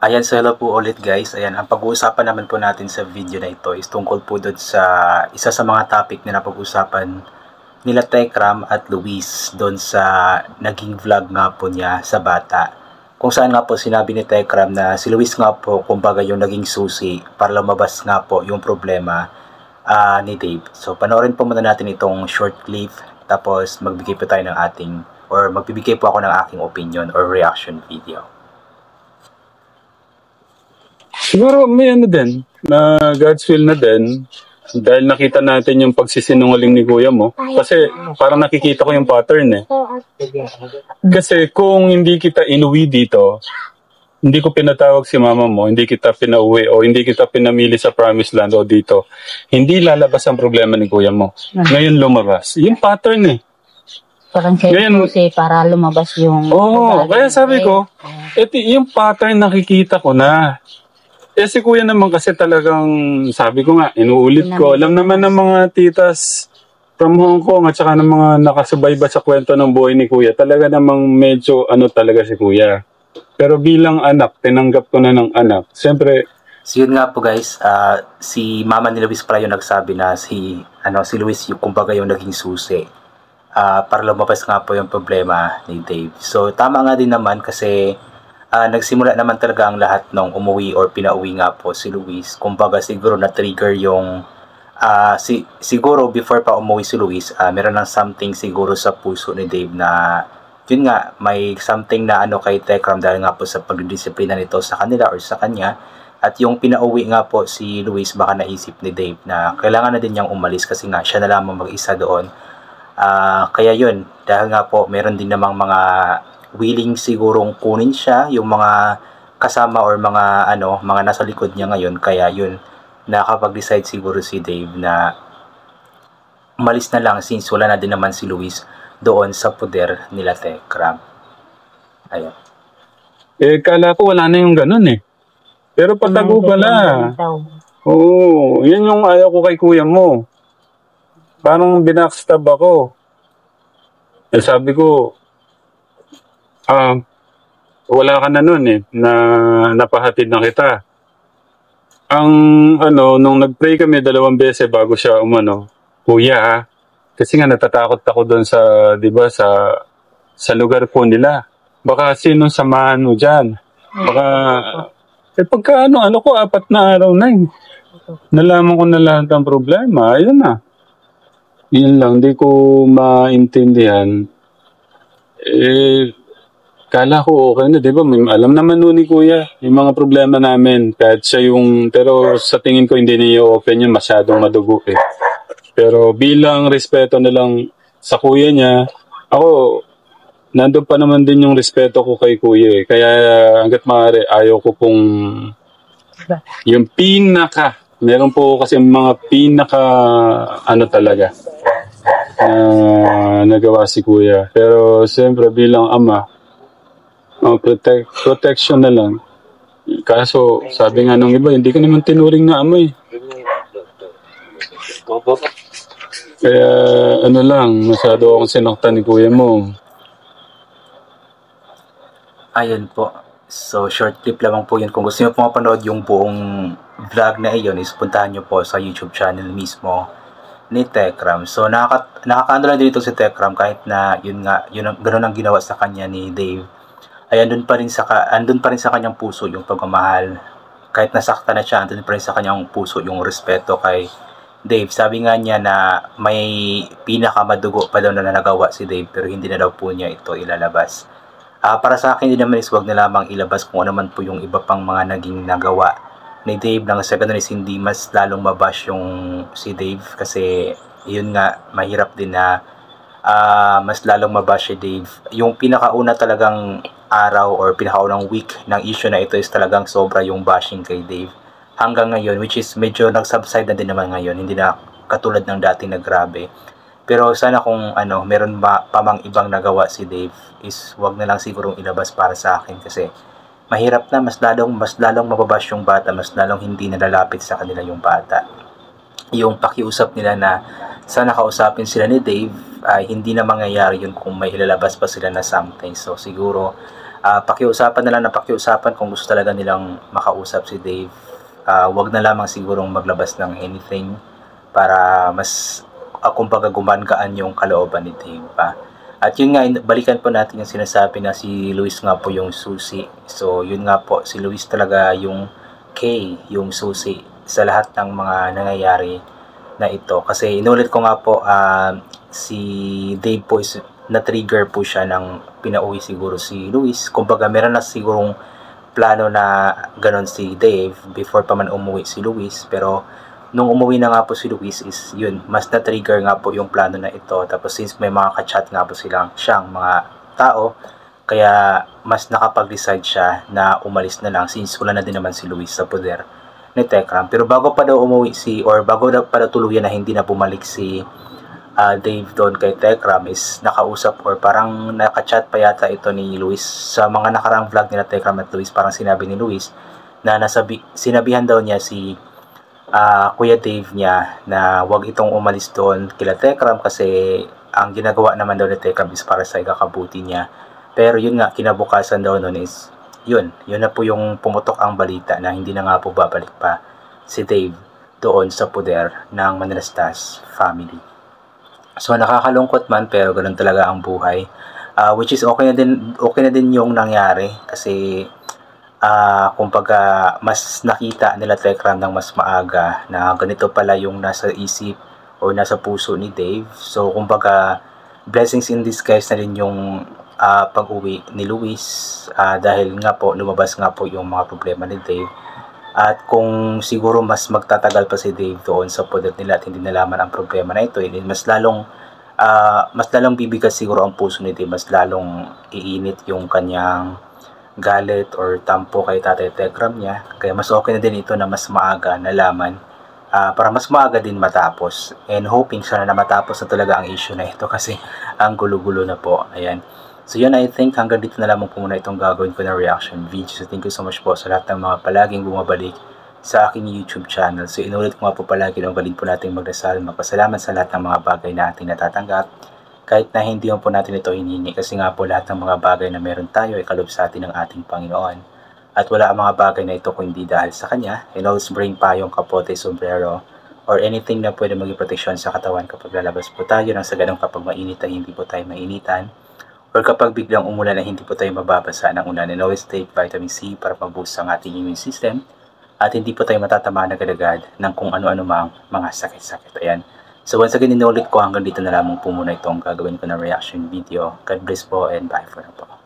Ayan, so hello po ulit guys. Ayan, ang pag-uusapan naman po natin sa video na ito is tungkol po doon sa isa sa mga topic na napag-usapan nila Tekram at Luis doon sa naging vlog nga po niya sa bata. Kung saan nga po sinabi ni Tekram na si Luis nga po kumbaga yung naging susi para lumabas nga po yung problema ni Dave. So panoorin po muna natin itong short clip tapos magbigay po tayo ng ating or magbibigay po ako ng aking opinion or reaction video. Siguro may ano din, na God's will na din, dahil nakita natin yung pagsisinungaling ni kuya mo. Kasi parang nakikita ko yung pattern eh. Kasi kung hindi kita inuwi dito, hindi ko pinatawag si mama mo, hindi kita pinauwi o hindi kita pinamili sa promised land o dito, hindi lalabas ang problema ni kuya mo. Ngayon lumabas. Yung pattern eh. Parang siya kasi para lumabas yung... Oo, kaya sabi ko, yung pattern nakikita ko na. Si kuya naman kasi talagang, sabi ko nga, inuulit ko. Alam naman ng mga titas from Hong Kong at saka ng mga nakasubayba sa kwento ng buhay ni kuya, talaga namang medyo ano talaga si kuya. Pero bilang anak, tinanggap ko na ng anak. Siyempre, so yun nga po guys, si mama ni Luis pala yung nagsabi na si Luis yung kumbaga yung naging susi para lumabas nga po yung problema ni Dave. So tama nga din naman kasi nagsimula naman talaga ang lahat nung umuwi or pinauwi nga po si Luis. Kumbaga siguro na-trigger yung siguro before pa umuwi si Luis, meron ng something siguro sa puso ni Dave na yun nga, may something na kay Tekram dahil nga po sa pagdidisiplina nito sa kanila or sa kanya. At yung pinauwi nga po si Luis, baka naisip ni Dave na kailangan na din niyang umalis kasi nga siya na lamang mag-isa doon. Kaya yun, dahil nga po meron din namang mga willing sigurong kunin siya, yung mga kasama or mga nasa likod niya ngayon. Kaya yun, nakapag-decide siguro si Dave na umalis na lang since wala na din naman si Luis doon sa poder nila Tekram. Ayan. kala ko wala na yung ganun eh. Pero patago pala. Oo, yun yung ayaw ko kay kuya mo. Parang binackstab ako. Sabi ko, wala ka na nun eh, na napahatid na kita. Nung nag-pray kami 2 beses bago siya kuya ha, kasi nga natatakot ako doon sa, di ba, sa lugar po nila. Baka sinong samahan mo dyan? Baka, pagka ko, 4 na araw na eh. Nalaman ko na lahat ng problema, ayun na. Yun lang, di ko maintindihan. Kala ko okay na, di ba? Alam naman nun ni kuya, yung mga problema namin. Kahit siya pero sa tingin ko hindi niya open yun, masyadong madugo eh. Pero bilang respeto na lang sa kuya niya, ako, nandun pa naman din yung respeto ko kay kuya eh. Kaya hanggat maaari, ayaw ko pong yung meron po kasi mga talaga nagawa si kuya. Pero siyempre bilang ama, protection na lang. Kaso, sabi nga nung iba, hindi ko naman tinuring na ama eh. Kaya masyado akong sinaktan ni kuya mo. Ayun po. So, short clip lamang po yun. Kung gusto nyo po mapanood yung buong vlog na iyon, is puntahan nyo po sa YouTube channel mismo ni Tekram. So, nakakaano lang din ito si Tekram kahit na ganoon ang ginawa sa kanya ni Dave. Ay andun pa rin sa kanyang puso yung pagmamahal. Kahit nasaktan na siya, andun pa rin sa kanyang puso yung respeto kay Dave. Sabi nga niya na may pinakamadugo pa daw na nagawa si Dave pero hindi na daw po niya ito ilalabas. Para sa akin din naman is wag na lamang ilabas kung ano man po yung iba pang mga naging nagawa ni Dave nang sa ganun is hindi mas lalong mabash yung si Dave kasi yun nga mahirap din na mas lalong mabash si Dave. Yung pinakauna talagang araw or pinakaunang week ng issue na ito is talagang sobra yung bashing kay Dave. Hanggang ngayon, which is medyo nag-subside na din naman ngayon, hindi na katulad ng dati na grabe. Pero sana kung meron pa mang ibang nagawa si Dave is wag na lang sigurong ilabas para sa akin kasi mahirap na mas lalong mababash yung bata, mas lalong hindi nalalapit sa kanila yung bata. Yung pakiusap nila na sana kausapin sila ni Dave ay hindi na mangyayari yun kung may ilalabas pa sila na something. So siguro pakiusapan na lang na pakiusapan kung gusto talaga nilang makausap si Dave. Wag na lamang sigurong maglabas ng anything para mas kumbaga gumagaan yung kalooban ni Dave pa. At yun nga, balikan po natin yung sinasabi na si Luis nga po yung susi. So yun nga po, si Luis talaga yung yung susi sa lahat ng mga nangyayari na ito. Kasi inulit ko nga po, si Dave po is na-trigger po siya ng pinauwi siguro si Luis. Kumbaga meron na sigurong plano na ganon si Dave before pa man umuwi si Luis. Pero nung umuwi na nga po si Luis is yun, mas na-trigger nga po yung plano na ito. Tapos since may mga ka-chat nga po siyang mga tao, kaya mas nakapag-decide siya na umalis na lang since wala na din naman si Luis sa poder ni Tekram. Pero bago pa daw umuwi bago pa daw tuluyan na hindi na bumalik si Dave doon kay Tekram is nakausap or parang nakachat pa yata ito ni Luis sa mga nakarang vlog nila Tekram at Luis. Parang sinabi ni Luis na sinabihan daw niya si Kuya Dave niya na wag itong umalis doon kila Tekram kasi ang ginagawa naman daw ni Tekram is para sa ikakabuti niya. Pero yun nga, kinabukasan daw nun is yun na po yung pumutok ang balita na hindi na nga po babalik pa si Dave doon sa poder ng Manalastas family. So nakakalungkot man pero ganun talaga ang buhay. Which is okay na din yung nangyari kasi kumbaga mas nakita nila Tekram ng mas maaga na ganito pala yung nasa isip o nasa puso ni Dave. So kumbaga blessings in disguise na din yung pag-uwi ni Luis dahil nga po lumabas nga po yung mga problema ni Dave. At kung siguro mas magtatagal pa si Dave doon sa poder nila at hindi nalaman ang problema na ito, mas lalong bibigat siguro ang puso ni Dave, mas lalong iinit yung kanyang galit or tampo kay Tatay Tekram niya. Kaya mas okay na din ito na mas maaga nalaman para mas maaga din matapos. And hoping sana na matapos na talaga ang issue na ito kasi ang gulo-gulo na po. Ayan. So yun, I think hanggang dito na lamang po muna itong gagawin ko na reaction video. So thank you so much po sa lahat ng mga palaging bumabalik sa aking YouTube channel. So inulit ko nga po palagi na galing po natin magdasal, magpasalamat sa lahat ng mga bagay na ating natatanggap. Kahit na hindi po natin ito hinihingi kasi nga po lahat ng mga bagay na meron tayo ay kaloob sa atin ng ating Panginoon. At wala ang mga bagay na ito kung hindi dahil sa Kanya. And always bring payong, kapote, sombrero, or anything na pwede maging proteksyon sa katawan kapag lalabas po tayo nang sa ganun kapag mainit ay hindi po tayo mainitan. Or kapag biglang umulan na hindi po tayo mababasa ng ulan. And always take vitamin C para mag-boost ang ating immune system. At hindi po tayo matatamaan agad-agad ng kung ano-ano mang mga sakit-sakit. Ayan. So once again, inulit ko hanggang dito na lamang po muna itong gagawin ko na reaction video. God bless po and bye for now po.